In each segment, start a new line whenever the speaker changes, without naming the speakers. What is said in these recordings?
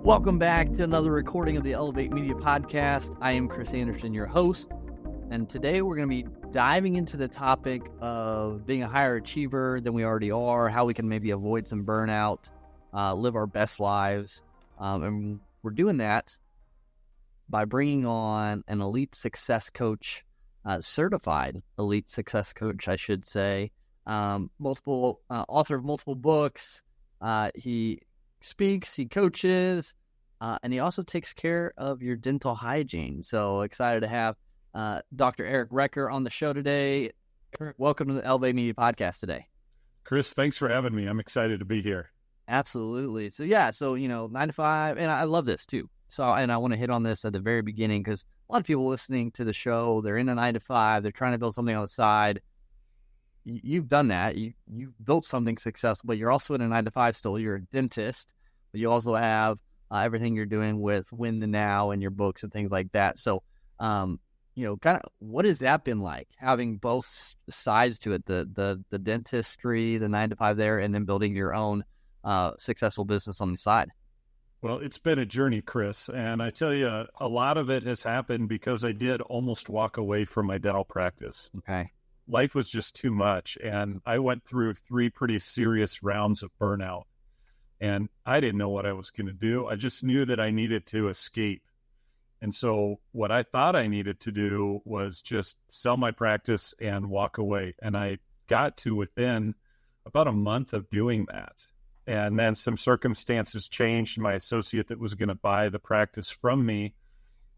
Welcome back to another recording of the Elevate Media Podcast. I am Chris Anderson, your host, and today we're going to be diving into the topic of being a higher achiever than we already are, how we can maybe avoid some burnout, live our best lives, and we're doing that by bringing on an elite success coach, certified elite success coach, I should say, multiple author of multiple books. He speaks, he coaches, and he also takes care of your dental hygiene. So excited to have Dr. Recker on the show today. Eric, welcome to the Elevate Media Podcast today.
Chris, thanks for having me. I'm excited to be here.
Absolutely. So 9 to 5, and I love this too. So, and I want to hit on this at the very beginning because a lot of people listening to the show, they're in a 9 to 5, they're trying to build something on the side. You've done that. You've built something successful, but you're also in a 9 to 5 still. You're a dentist, but you also have everything you're doing with Win the Now and your books and things like that. So, kind of what has that been like, having both sides to it, the dentistry, the 9 to 5 there, and then building your own successful business on the side?
Well, it's been a journey, Chris, and I tell you, a lot of it has happened because I did almost walk away from my dental practice.
Okay.
Life was just too much, and I went through 3 pretty serious rounds of burnout, and I didn't know what I was going to do. I just knew that I needed to escape. And so what I thought I needed to do was just sell my practice and walk away. And I got to within about a month of doing that. And then some circumstances changed. My associate that was going to buy the practice from me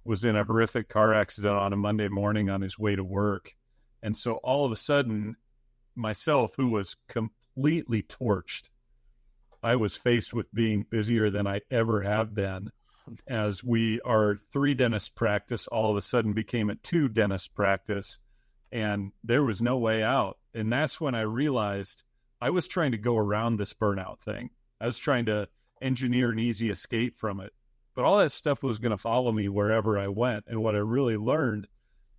was in a horrific car accident on a Monday morning on his way to work. And so all of a sudden, myself, who was completely torched, I was faced with being busier than I ever have been. As our 3 dentist practice all of a sudden became a 2 dentist practice, and there was no way out. And that's when I realized I was trying to go around this burnout thing. I was trying to engineer an easy escape from it. But all that stuff was going to follow me wherever I went. And what I really learned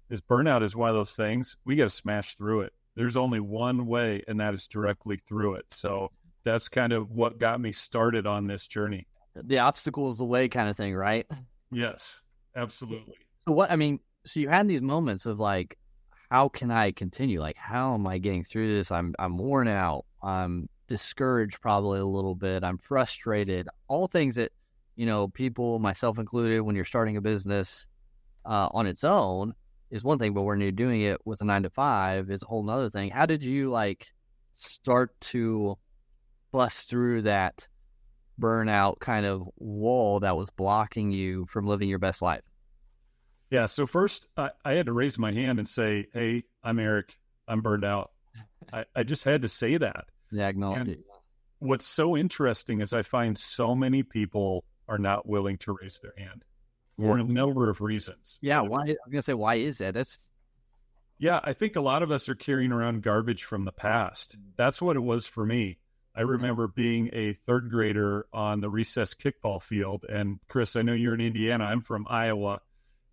is burnout is one of those things, we got to smash through it. There's only one way, and that is directly through it. So that's kind of what got me started on this journey.
The obstacle is the way kind of thing, right?
Yes, absolutely.
So you had these moments of like, how can I continue? Like, how am I getting through this? I'm worn out. I'm discouraged probably a little bit. I'm frustrated. All things that, people, myself included, when you're starting a business on its own is one thing, but when you're doing it with a 9 to 5 is a whole nother thing. How did you start to bust through that burnout kind of wall that was blocking you from living your best life?
Yeah. So first I had to raise my hand and say, hey, I'm Eric. I'm burned out. I just had to say that.
Yeah, acknowledge it.
What's so interesting is I find so many people are not willing to raise their hand for a number of reasons.
Yeah. Why? I'm going to say, why is that?
I think a lot of us are carrying around garbage from the past. That's what it was for me. I remember being a 3rd grader on the recess kickball field. And Chris, I know you're in Indiana. I'm from Iowa.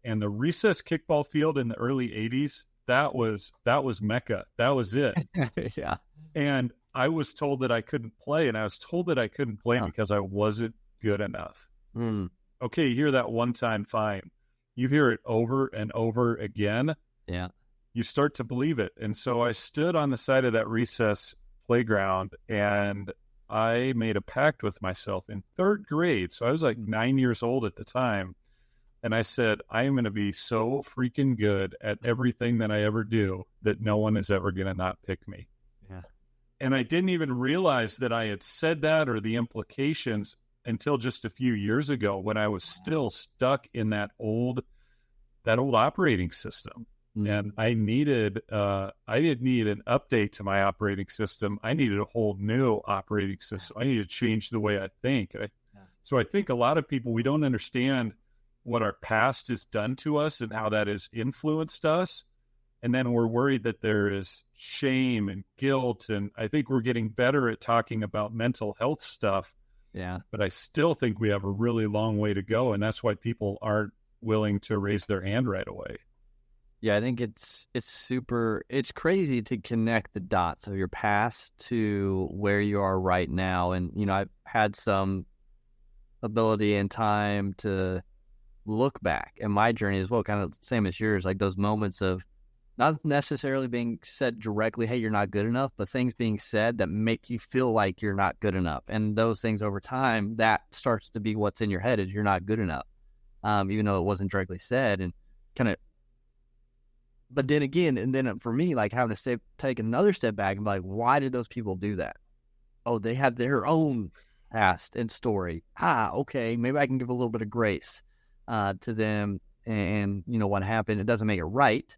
And the recess kickball field in the early 80s, that was Mecca. That was it.
Yeah.
And I was told that I couldn't play. And I was told that I couldn't play because I wasn't good enough. Okay, you hear that one time, fine. You hear it over and over again.
Yeah.
You start to believe it. And so I stood on the side of that recess playground and I made a pact with myself in 3rd grade. So I was like 9 years old at the time. And I said, I am going to be so freaking good at everything that I ever do that no one is ever going to not pick me.
Yeah.
And I didn't even realize that I had said that or the implications until just a few years ago when I was still stuck in that old operating system. And I didn't need an update to my operating system. I needed a whole new operating system. I needed to change the way I think. So I think a lot of people, we don't understand what our past has done to us and how that has influenced us. And then we're worried that there is shame and guilt. And I think we're getting better at talking about mental health stuff.
Yeah.
But I still think we have a really long way to go. And that's why people aren't willing to raise their hand right away.
Yeah, I think it's crazy to connect the dots of your past to where you are right now. And, I've had some ability and time to look back. And my journey as well, kind of the same as yours, like those moments of not necessarily being said directly, hey, you're not good enough, but things being said that make you feel like you're not good enough. And those things over time, that starts to be what's in your head is you're not good enough, even though it wasn't directly said. And kind of, but then again, and then for me, like having to take another step back and be like, why did those people do that? Oh, they had their own past and story. Okay, maybe I can give a little bit of grace to them. And you know what happened, it doesn't make it right,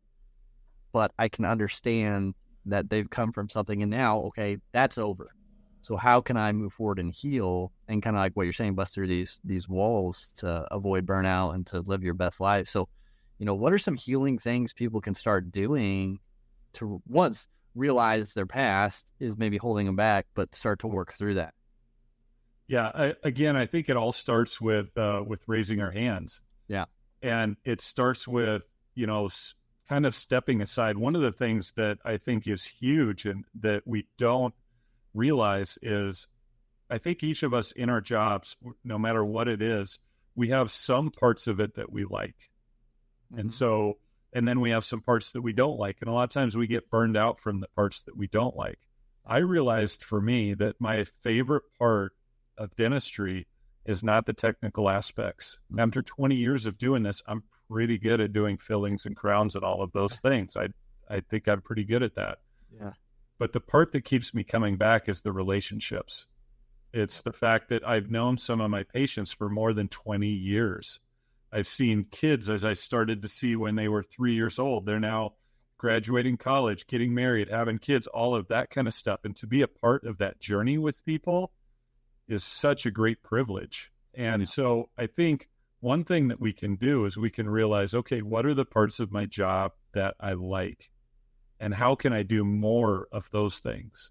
but I can understand that they've come from something and now, okay, that's over. So how can I move forward and heal and kind of like what you're saying, bust through these walls to avoid burnout and to live your best life? So, you know, what are some healing things people can start doing to once realize their past is maybe holding them back, but start to work through that?
Yeah. I think it all starts with raising our hands.
Yeah.
And it starts with, you know, kind of stepping aside. One of the things that I think is huge and that we don't realize is I think each of us in our jobs, no matter what it is, we have some parts of it that we like. Mm-hmm. And then we have some parts that we don't like. And a lot of times we get burned out from the parts that we don't like. I realized for me that my favorite part of dentistry is not the technical aspects. After 20 years of doing this, I'm pretty good at doing fillings and crowns and all of those things. I think I'm pretty good at that.
Yeah.
But the part that keeps me coming back is the relationships. It's the fact that I've known some of my patients for more than 20 years. I've seen kids as I started to see when they were 3 years old. They're now graduating college, getting married, having kids, all of that kind of stuff. And to be a part of that journey with people is such a great privilege. And so I think one thing that we can do is we can realize, okay, what are the parts of my job that I like? And how can I do more of those things?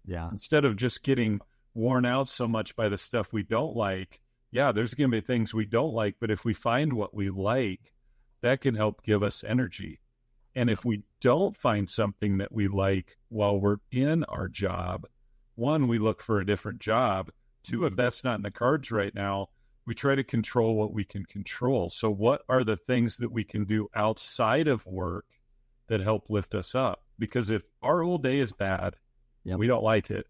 Yeah.
Instead of just getting worn out so much by the stuff we don't like. Yeah, there's going to be things we don't like, but if we find what we like, that can help give us energy. And if we don't find something that we like while we're in our job, one, we look for a different job. Two, if that's not in the cards right now, we try to control what we can control. So what are the things that we can do outside of work that help lift us up? Because if our whole day is bad, we don't like it.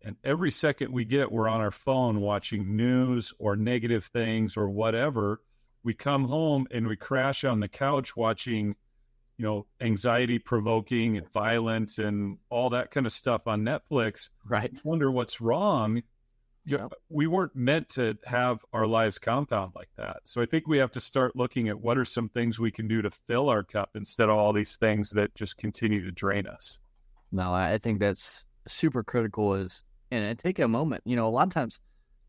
And every second we get, we're on our phone watching news or negative things or whatever. We come home and we crash on the couch watching, you know, anxiety provoking and violent and all that kind of stuff on Netflix.
Right.
Wonder what's wrong. Yep. We weren't meant to have our lives compound like that. So I think we have to start looking at what are some things we can do to fill our cup instead of all these things that just continue to drain us.
No, I think that's super critical and take a moment. You know, a lot of times,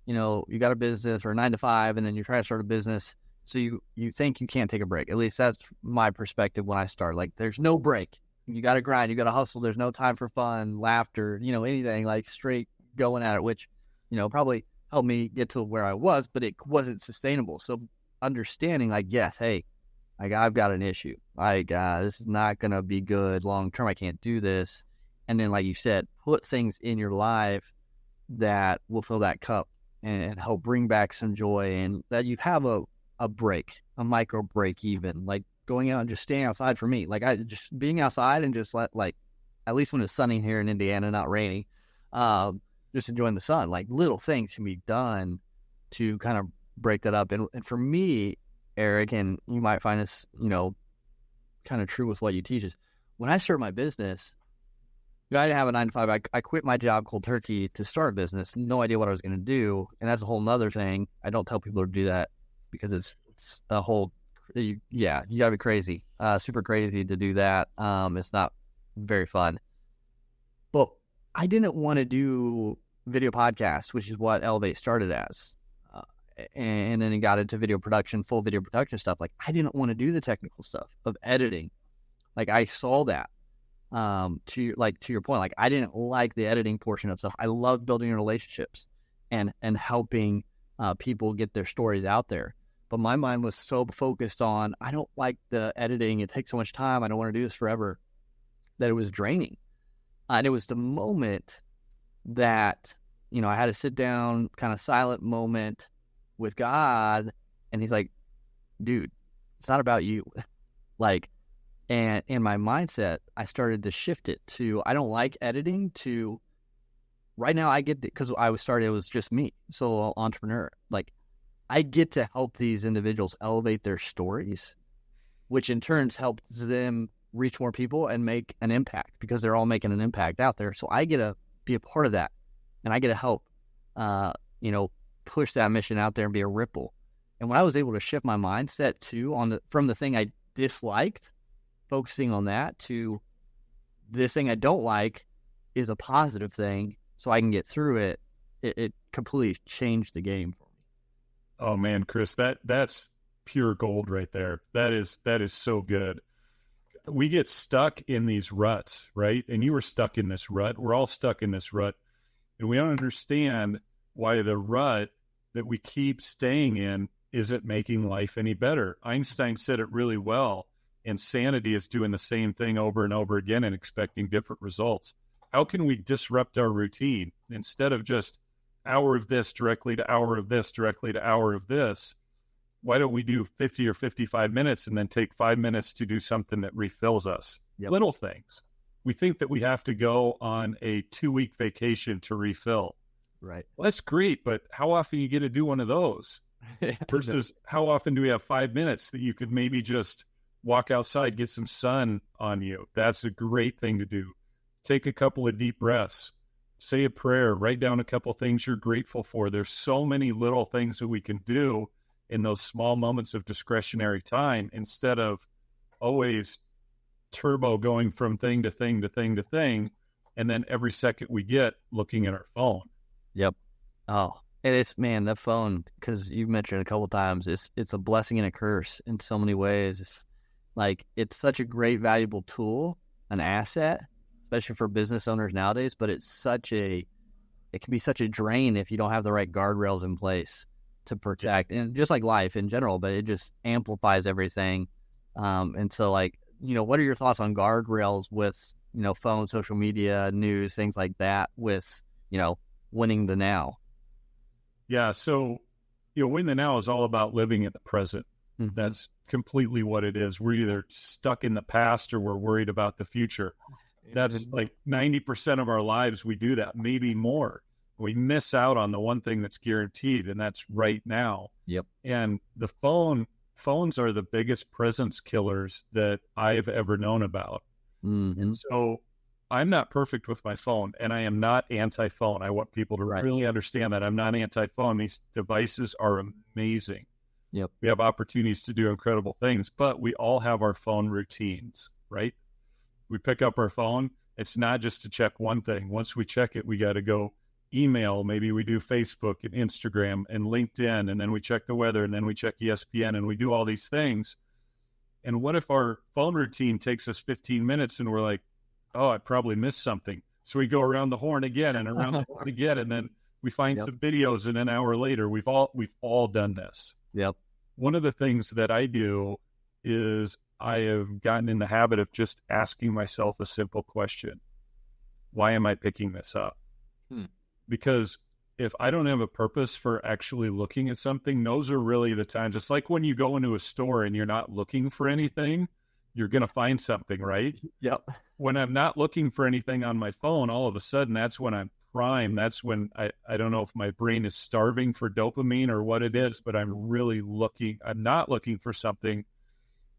you know, you got a business or a 9 to 5 and then you try to start a business. So you think you can't take a break. At least that's my perspective when I start. Like there's no break. You got to grind. You got to hustle. There's no time for fun, laughter, you know, anything, like straight going at it, which, you know, probably helped me get to where I was, but it wasn't sustainable. So understanding like, yes, hey, like I've got an issue. Like this is not going to be good long term. I can't do this. And then, like you said, put things in your life that will fill that cup and help bring back some joy, and that you have a break, a micro break, even like going out and just staying outside. For me, like I just being outside and just like at least when it's sunny here in Indiana, not rainy, just enjoying the sun. Like little things can be done to kind of break that up. And for me, Eric, and you might find this, you know, kind of true with what you teach, is when I started my business, I didn't have a 9 to 5. I quit my job cold turkey to start a business. No idea what I was going to do. And that's a whole nother thing. I don't tell people to do that because it's a whole, you got to be crazy, super crazy to do that. It's not very fun. But I didn't want to do video podcasts, which is what Elevate started as. And then it got into video production, full video production stuff. Like I didn't want to do the technical stuff of editing. Like I saw that. To your point, like I didn't like the editing portion of stuff. I love building relationships and helping people get their stories out there. But my mind was so focused on, I don't like the editing. It takes so much time. I don't want to do this forever, that it was draining. And it was the moment that, you know, I had to sit down, kind of silent moment, with God, and he's like, dude, it's not about you. Like, and in my mindset, I started to shift it to, I don't like editing, to right now I get, because it was just me, solo entrepreneur. Like, I get to help these individuals elevate their stories, which in turn helps them reach more people and make an impact, because they're all making an impact out there. So I get to be a part of that, and I get to help, push that mission out there and be a ripple. And when I was able to shift my mindset too from the thing I disliked, focusing on that, to this thing I don't like is a positive thing, so I can get through it, it completely changed the game for me.
Oh man, Chris, that's pure gold right there. That is so good. We get stuck in these ruts, right? And you were stuck in this rut. We're all stuck in this rut. And we don't understand why the rut that we keep staying in isn't making life any better. Einstein said it really well. Insanity is doing the same thing over and over again and expecting different results. How can we disrupt our routine? Instead of just hour of this directly to hour of this directly to hour of this, why don't we do 50 or 55 minutes and then take 5 minutes to do something that refills us? Yep. Little things. We think that we have to go on a 2-week vacation to refill.
Right.
Well, that's great, but how often you get to do one of those? Versus how often do we have 5 minutes that you could maybe just walk outside, get some sun on you? That's a great thing to do. Take a couple of deep breaths. Say a prayer. Write down a couple of things you're grateful for. There's so many little things that we can do in those small moments of discretionary time, instead of always turbo going from thing to thing to thing to thing, and then every second we get looking at our phone.
Yep. Oh, and it's, man, that phone, because you mentioned a couple times, it's a blessing and a curse in so many ways. It's like, it's such a great, valuable tool, an asset, especially for business owners nowadays, but it can be such a drain if you don't have the right guardrails in place to protect, and just like life in general, but it just amplifies everything. And so, like, what are your thoughts on guardrails with, phone, social media, news, things like that, with, winning the now?
Yeah. So, win the now is all about living in the present.
Mm-hmm.
That's completely what it is. We're either stuck in the past or we're worried about the future. That's like 90% of our lives. We do that, maybe more. We miss out on the one thing that's guaranteed, and that's right now.
Yep.
And the phones are the biggest presence killers that I've ever known about.
Mm-hmm.
And so I'm not perfect with my phone, and I am not anti-phone. I want people to really understand that I'm not anti-phone. These devices are amazing.
Yep.
We have opportunities to do incredible things, but we all have our phone routines, right? We pick up our phone. It's not just to check one thing. Once we check it, we got to go email. Maybe we do Facebook and Instagram and LinkedIn, and then we check the weather, and then we check ESPN, and we do all these things. And what if our phone routine takes us 15 minutes and we're like, oh, I probably missed something. So we go around the horn again and around the horn again, and then we find some videos, and an hour later, we've all done this.
Yep.
One of the things that I do is I have gotten in the habit of just asking myself a simple question. Why am I picking this up? Because if I don't have a purpose for actually looking at something, those are really the times. It's like when you go into a store and you're not looking for anything, you're going to find something, right?
Yep.
When I'm not looking for anything on my phone, all of a sudden, that's when I'm prime. That's when I don't know if my brain is starving for dopamine or what it is, but I'm really looking. I'm not looking for something,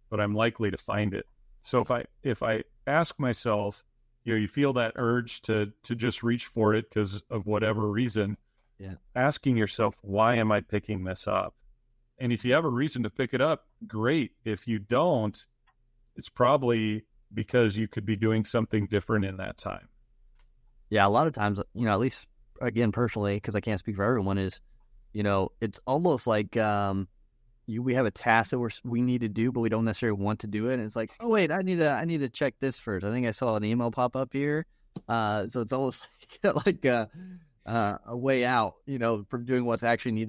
but I'm likely to find it. So if I ask myself, you feel that urge to just reach for it because of whatever reason, asking yourself, why am I picking this up? And if you have a reason to pick it up, great. If you don't, it's probably because you could be doing something different in that time.
Yeah, a lot of times, at least, again, personally, because I can't speak for everyone, is, it's almost like we have a task that we need to do, but we don't necessarily want to do it. And it's like, oh, wait, I need to check this first. I think I saw an email pop up here. So it's almost like a way out, from doing what's actually needed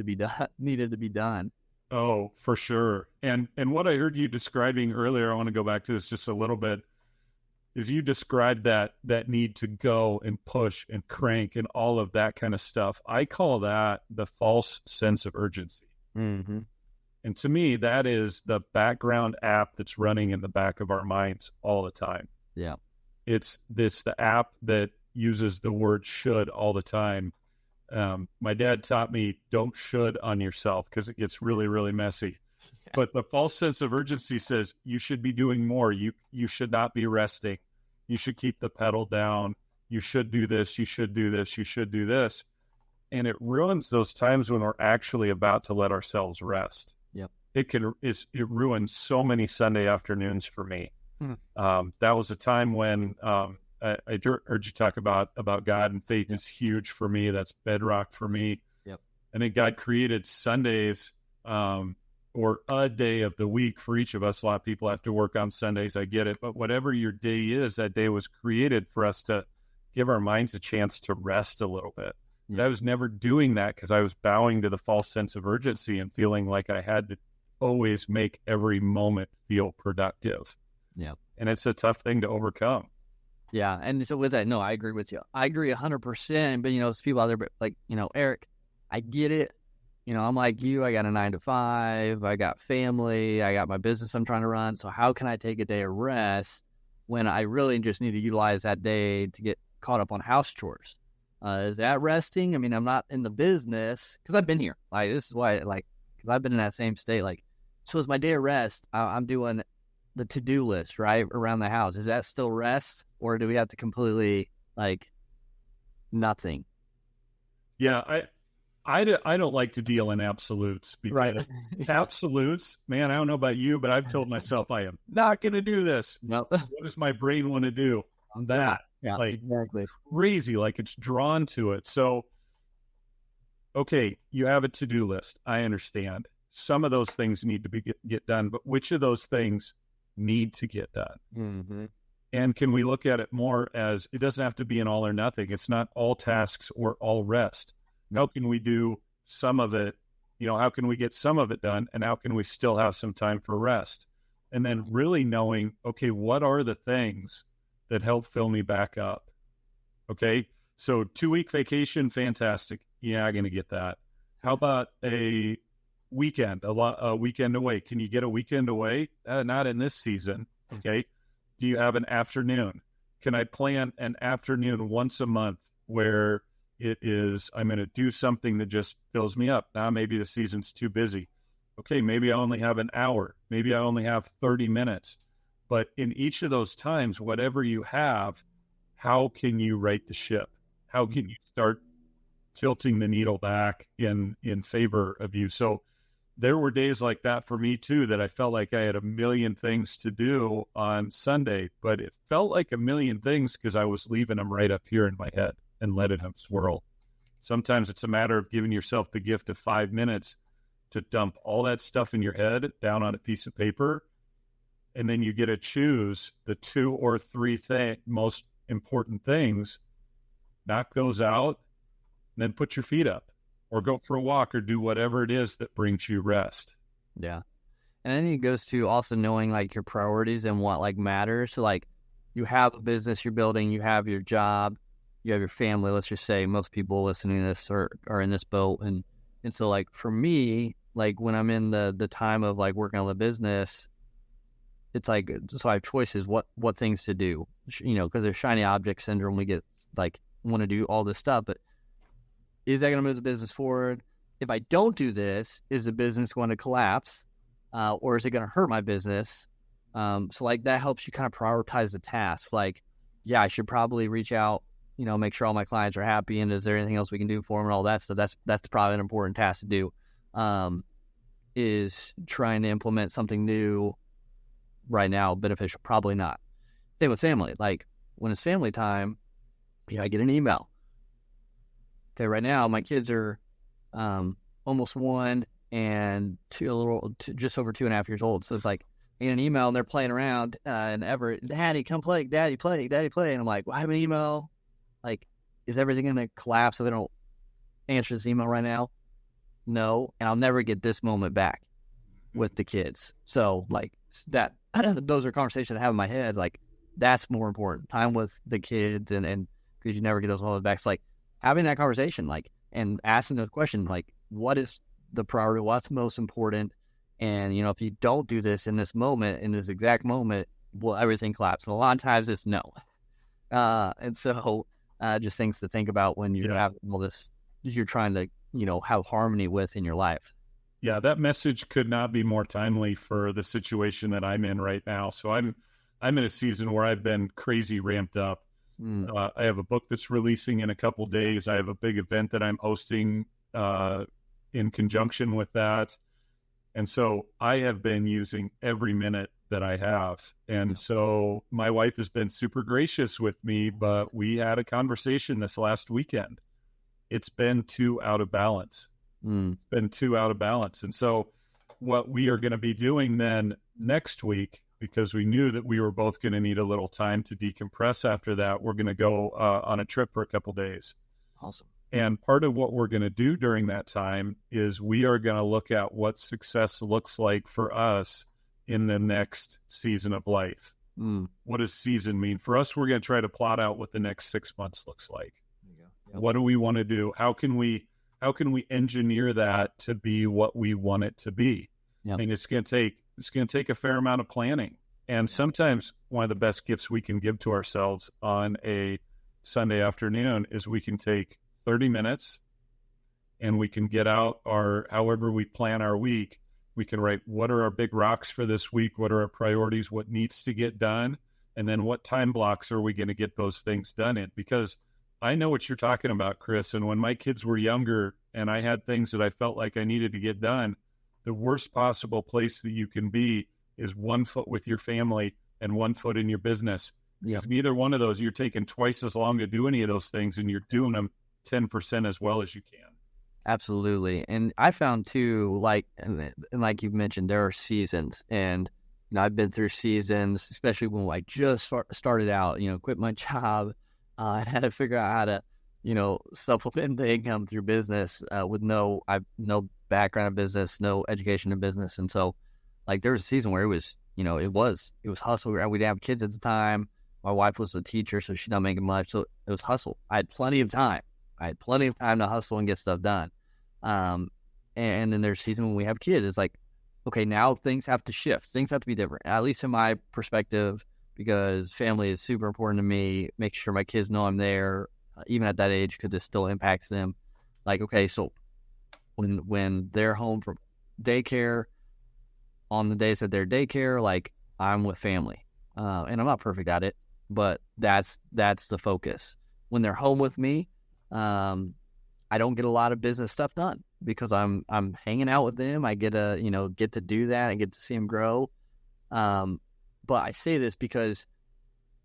to be done.
Oh, for sure. And what I heard you describing earlier, I want to go back to this just a little bit, is you described that need to go and push and crank and all of that kind of stuff. I call that the false sense of urgency.
Mm-hmm.
And to me, that is the background app that's running in the back of our minds all the time.
Yeah.
It's the app that uses the word should all the time. My dad taught me don't should on yourself because it gets really, really messy. But the false sense of urgency says you should be doing more. You should not be resting. You should keep the pedal down. You should do this. You should do this. You should do this. And it ruins those times when we're actually about to let ourselves rest.
Yep.
It ruined so many Sunday afternoons for me. That was a time when I heard you talk about God, and faith is huge for me. That's bedrock for me.
Yep.
And then God created Sundays or a day of the week for each of us. A lot of people have to work on Sundays. I get it. But whatever your day is, that day was created for us to give our minds a chance to rest a little bit. But I was never doing that because I was bowing to the false sense of urgency and feeling like I had to always make every moment feel productive.
Yeah.
And it's a tough thing to overcome.
Yeah. And so with that, no, I agree with you. I agree 100%. But, there's people out there, but like, Eric, I get it. I'm like you. I got a 9-to-5. I got family. I got my business I'm trying to run. So how can I take a day of rest when I really just need to utilize that day to get caught up on house chores? Is that resting? I mean, I'm not in the business because I've been here. Like, this is why, because I've been in that same state. Like, so is my day of rest? I'm doing the to-do list, right, around the house. Is that still rest, or do we have to completely, nothing?
Yeah, I don't like to deal in absolutes because absolutes, man, I don't know about you, but I've told myself I am not going to do this.
Nope.
What does my brain want to do on that?
Yeah, exactly.
Crazy, like it's drawn to it. So, okay, you have a to-do list. I understand. Some of those things need to get done, but which of those things need to get done?
Mm-hmm.
And can we look at it more as it doesn't have to be an all or nothing? It's not all tasks or all rest. How can we do some of it? How can we get some of it done? And how can we still have some time for rest? And then really knowing, okay, what are the things that help fill me back up? Okay, so 2-week vacation, fantastic. Yeah, I'm going to get that. How about a weekend, a weekend away? Can you get a weekend away? Not in this season. Okay. Do you have an afternoon? Can I plan an afternoon once a month where it is, I'm going to do something that just fills me up? Now, maybe the season's too busy. Okay, maybe I only have an hour. Maybe I only have 30 minutes. But in each of those times, whatever you have, how can you right the ship? How can you start tilting the needle back in favor of you? So there were days like that for me too, that I felt like I had a million things to do on Sunday, but it felt like a million things because I was leaving them right up here in my head and letting them swirl. Sometimes it's a matter of giving yourself the gift of 5 minutes to dump all that stuff in your head down on a piece of paper. And then you get to choose the 2 or 3 most important things, knock those out, and then put your feet up or go for a walk or do whatever it is that brings you rest.
Yeah. And I think it goes to also knowing your priorities and what matters. So you have a business you're building, you have your job, you have your family. Let's just say most people listening to this are in this boat. And so for me, when I'm in the time of working on the business, it's so I have choices, what things to do, because there's shiny object syndrome. We get want to do all this stuff, but is that going to move the business forward? If I don't do this, is the business going to collapse, or is it going to hurt my business? So that helps you kind of prioritize the tasks. Yeah, I should probably reach out, make sure all my clients are happy, and is there anything else we can do for them and all that stuff? That's probably an important task to do. Is trying to implement something new right now beneficial? Probably not. Same with family. When it's family time, I get an email. Okay, right now my kids are almost 1 and just over 2.5 years old. So it's I get an email and they're playing around and Everett, Daddy, come play, Daddy play. And I'm like, well, I have an email. Is everything going to collapse if they don't answer this email right now? No, and I'll never get this moment back with the kids. So that, those are conversations I have in my head. That's more important. Time with the kids and because you never get those moments back. It's having that conversation, and asking those questions, what is the priority, what's most important. And, if you don't do this in this moment, in this exact moment, will everything collapse? And a lot of times it's no. And so just things to think about when you have all this, you're trying to, have harmony with in your life.
Yeah, that message could not be more timely for the situation that I'm in right now. So I'm in a season where I've been crazy ramped up. I have a book that's releasing in a couple days. I have a big event that I'm hosting in conjunction with that. And so I have been using every minute that I have. And so my wife has been super gracious with me, but we had a conversation this last weekend. It's been too out of balance. It's been too out of balance. And so what we are going to be doing then next week, because we knew that we were both going to need a little time to decompress after that, we're going to go on a trip for a couple days.
Awesome.
And part of what we're going to do during that time is we are going to look at what success looks like for us in the next season of life. What does season mean? For us, we're going to try to plot out what the next 6 months looks like. Yep. What do we want to do? How can we engineer that to be what we want it to be? Yep. I mean, it's going to take a fair amount of planning. And sometimes one of the best gifts we can give to ourselves on a Sunday afternoon is we can take 30 minutes and we can get out however we plan our week. We can write, what are our big rocks for this week? What are our priorities? What needs to get done? And then what time blocks are we going to get those things done in? Because I know what you're talking about, Chris. And when my kids were younger and I had things that I felt like I needed to get done, the worst possible place that you can be is 1 foot with your family and 1 foot in your business. Because neither one of those, you're taking twice as long to do any of those things, and you're doing them 10% as well as you can.
Absolutely. And I found too, like you've mentioned, there are seasons, and I've been through seasons, especially when I just started out, quit my job. I had to figure out how to, supplement the income through business with no background in business, no education in business. And so there was a season where it was, it was hustle. We didn't have kids at the time. My wife was a teacher, so she's not making much. So it was hustle. I had plenty of time. To hustle and get stuff done. And then there's a season when we have kids. It's like, okay, now things have to shift. Things have to be different, at least in my perspective, because family is super important to me. Make sure my kids know I'm there, even at that age, because it still impacts them. Okay, so when they're home from daycare, on the days that they're daycare, I'm with family. And I'm not perfect at it, but that's the focus. When they're home with me, I don't get a lot of business stuff done because I'm hanging out with them. I get to do that. I get to see them grow. But I say this because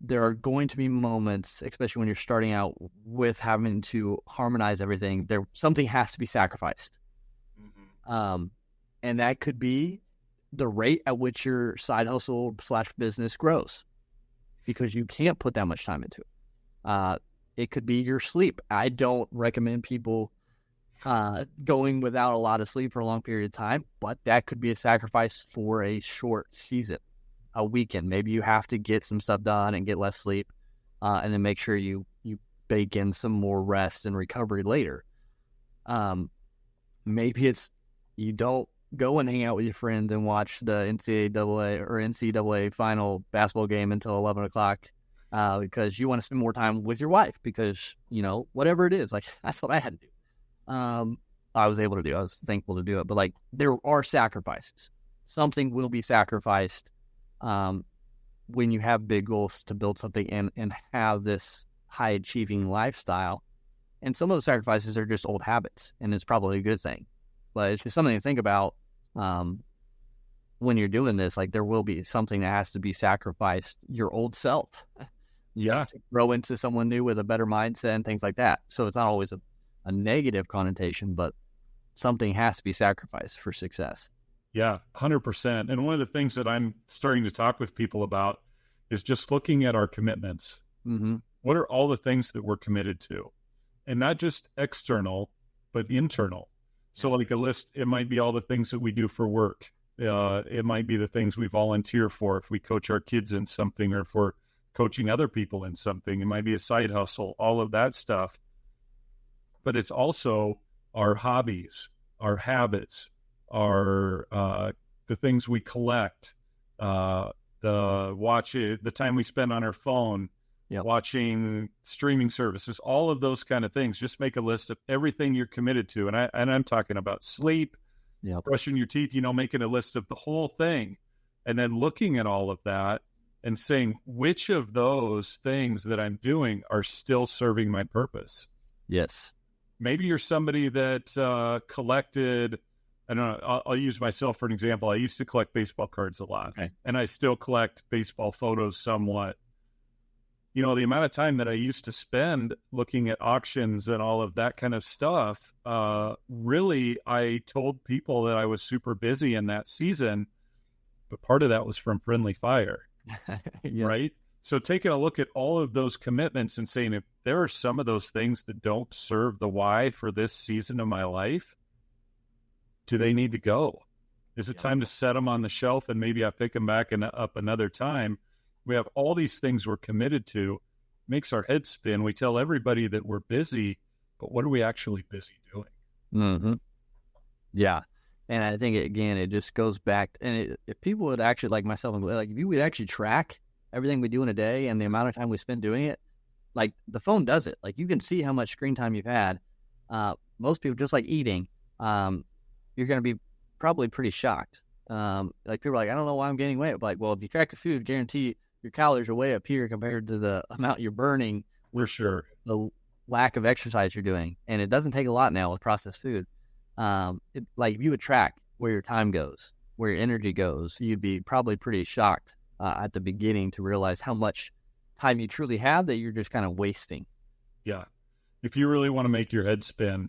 there are going to be moments, especially when you're starting out with having to harmonize everything, something has to be sacrificed. Mm-hmm. And that could be the rate at which your side hustle / business grows, because you can't put that much time into it. It could be your sleep. I don't recommend people going without a lot of sleep for a long period of time, but that could be a sacrifice for a short season, a weekend. Maybe you have to get some stuff done and get less sleep, and then make sure you bake in some more rest and recovery later. Maybe it's you don't go and hang out with your friends and watch the NCAA final basketball game until 11 o'clock because you want to spend more time with your wife because, whatever it is, that's what I had to do. I was able to do. I was thankful to do it. But, there are sacrifices. Something will be sacrificed when you have big goals to build something and have this high-achieving lifestyle. And some of those sacrifices are just old habits, and it's probably a good thing. But it's just something to think about when you're doing this. There will be something that has to be sacrificed, your old self.
Yeah.
To grow into someone new with a better mindset and things like that. So it's not always a negative connotation, but something has to be sacrificed for success.
Yeah, 100%. And one of the things that I'm starting to talk with people about is just looking at our commitments. Mm-hmm. What are all the things that we're committed to? And not just external, but internal. So a list, it might be all the things that we do for work. It might be the things we volunteer for if we coach our kids in something or if we're coaching other people in something. It might be a side hustle, all of that stuff. But it's also our hobbies. our habits, our the things we collect, the time we spend on our phone, watching streaming services, all of those kind of things. Just make a list of everything you're committed to. And I'm talking about sleep, brushing your teeth, making a list of the whole thing, and then looking at all of that and saying, which of those things that I'm doing are still serving my purpose?
Yes.
Maybe you're somebody that collected, I don't know, I'll use myself for an example. I used to collect baseball cards a lot, and I still collect baseball photos somewhat. The amount of time that I used to spend looking at auctions and all of that kind of stuff, really, I told people that I was super busy in that season, but part of that was from friendly fire, right? So taking a look at all of those commitments and saying, if there are some of those things that don't serve the why for this season of my life, do they need to go? Is it time to set them on the shelf and maybe I pick them back up another time? We have all these things we're committed to. Makes our head spin. We tell everybody that we're busy, but what are we actually busy doing?
Mm-hmm. Yeah. And I think, again, it just goes back. And if people would actually, like myself, like if you would actually track everything we do in a day and the amount of time we spend doing it, like the phone does it. Like you can see how much screen time you've had. Most people, just like eating, you're going to be probably pretty shocked. Like people are like, I don't know why I'm gaining weight. But like, well, if you track the food, guarantee your calories are way up here compared to the amount you're burning.
For sure.
The lack of exercise you're doing. And it doesn't take a lot now with processed food. Like if you would track where your time goes, where your energy goes, you'd be probably pretty shocked at the beginning to realize how much time you truly have that you're just kind of wasting.
Yeah. If you really want to make your head spin,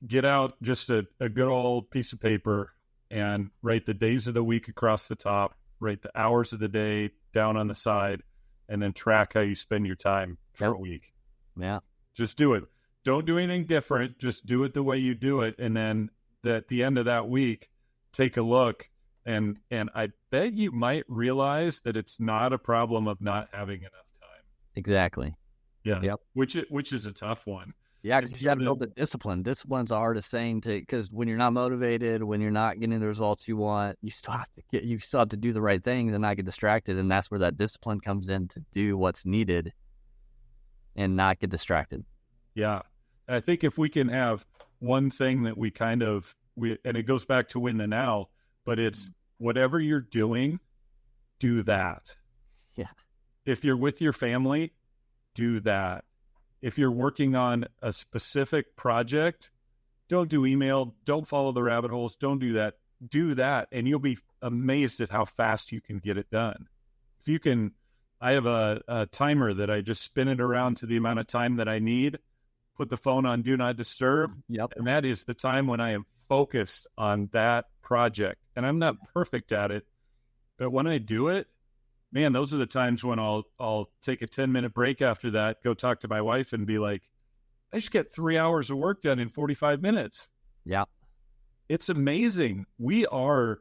get out just a good old piece of paper and write the days of the week across the top, write the hours of the day down on the side, and then track how you spend your time for a week.
Yeah.
Just do it. Don't do anything different. Just do it the way you do it. And then at the end of that week, take a look. And I bet you might realize that it's not a problem of not having enough time.
Exactly.
Yeah.
Yep.
Which is a tough one.
Yeah, because you got to build the discipline. Discipline's the hardest thing because when you're not motivated, when you're not getting the results you want, you still have to do the right things and not get distracted. And that's where that discipline comes in to do what's needed and not get distracted.
Yeah. And I think if we can have one thing that and it goes back to win the now, but it's whatever you're doing, do that.
Yeah.
If you're with your family, do that. If you're working on a specific project, don't do email, don't follow the rabbit holes, don't do that. Do that, and you'll be amazed at how fast you can get it done. If you can, I have a timer that I just spin it around to the amount of time that I need, put the phone on Do Not Disturb, and that is the time when I am focused on that project. And I'm not perfect at it, but when I do it, man, those are the times when I'll take a 10-minute break after that, go talk to my wife and be like, I just get 3 hours of work done in 45 minutes.
Yeah.
It's amazing. We are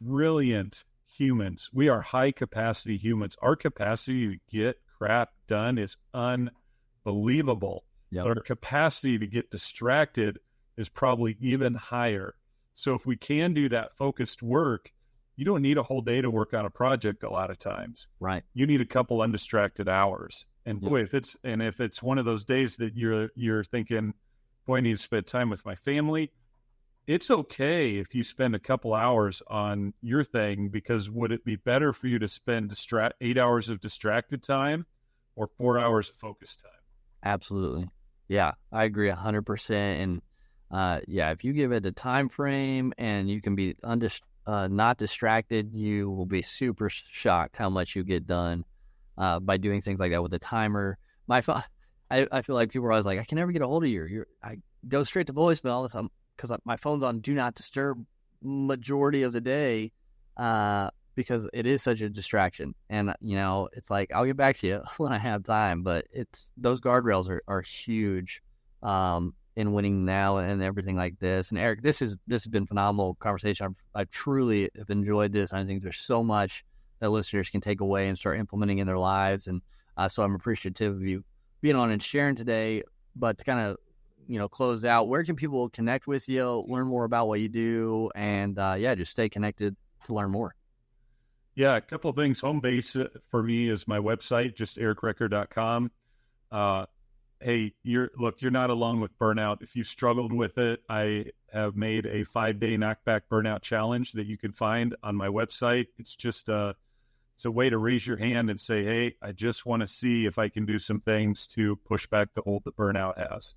brilliant humans. We are high capacity humans. Our capacity to get crap done is unbelievable. Yep. But our capacity to get distracted is probably even higher. So if we can do that focused work, you don't need a whole day to work on a project a lot of times.
Right.
You need a couple undistracted hours. And boy, if it's one of those days that you're thinking, boy, I need to spend time with my family, it's okay if you spend a couple hours on your thing, because would it be better for you to spend 8 hours of distracted time or 4 hours of focused time?
Absolutely. Yeah, I agree 100%. And if you give it a time frame and you can be not distracted, you will be super shocked how much you get done by doing things like that with a timer. I feel like people are always like, I can never get a hold of you. I go straight to voicemail because my phone's on Do Not Disturb majority of the day because it is such a distraction. And, it's like, I'll get back to you when I have time. But those guardrails are huge in winning now and everything like this. And Eric, this has been phenomenal conversation. I truly have enjoyed this. I think there's so much that listeners can take away and start implementing in their lives. And so I'm appreciative of you being on and sharing today. But to kind of close out, where can people connect with you, learn more about what you do, and just stay connected to learn more?
Yeah, a couple of things. Home base for me is my website, just ericrecker.com. Hey, you're not alone with burnout. If you struggled with it, I have made a 5-day knockback burnout challenge that you can find on my website. It's just it's a way to raise your hand and say, hey, I just want to see if I can do some things to push back the hold that burnout has.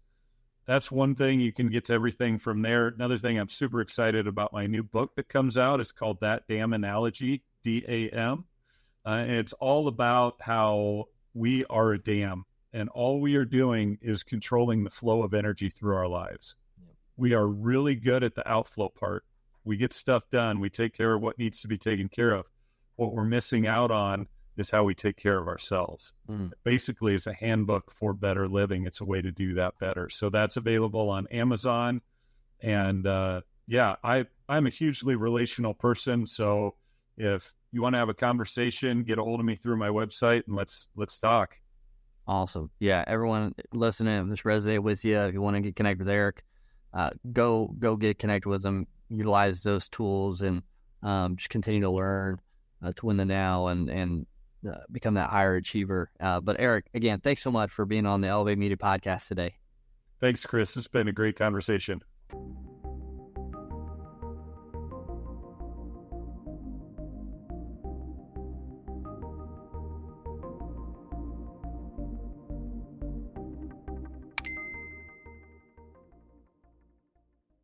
That's one thing. You can get to everything from there. Another thing, I'm super excited about my new book that comes out. It's called That Damn Analogy, DAM. And it's all about how we are a dam, and all we are doing is controlling the flow of energy through our lives. We are really good at the outflow part. We get stuff done. We take care of what needs to be taken care of. What we're missing out on is how we take care of ourselves. Basically, it's a handbook for better living. It's a way to do that better. So that's available on Amazon. And I'm a hugely relational person. So if you want to have a conversation, get a hold of me through my website and let's talk.
Awesome. Yeah, everyone listening, if this resonated with you, if you want to get connected with Eric, go get connected with him, utilize those tools, and just continue to learn to win the now and become that higher achiever. But Eric, again, thanks so much for being on the Elevate Media podcast today.
Thanks, Chris. It's been a great conversation.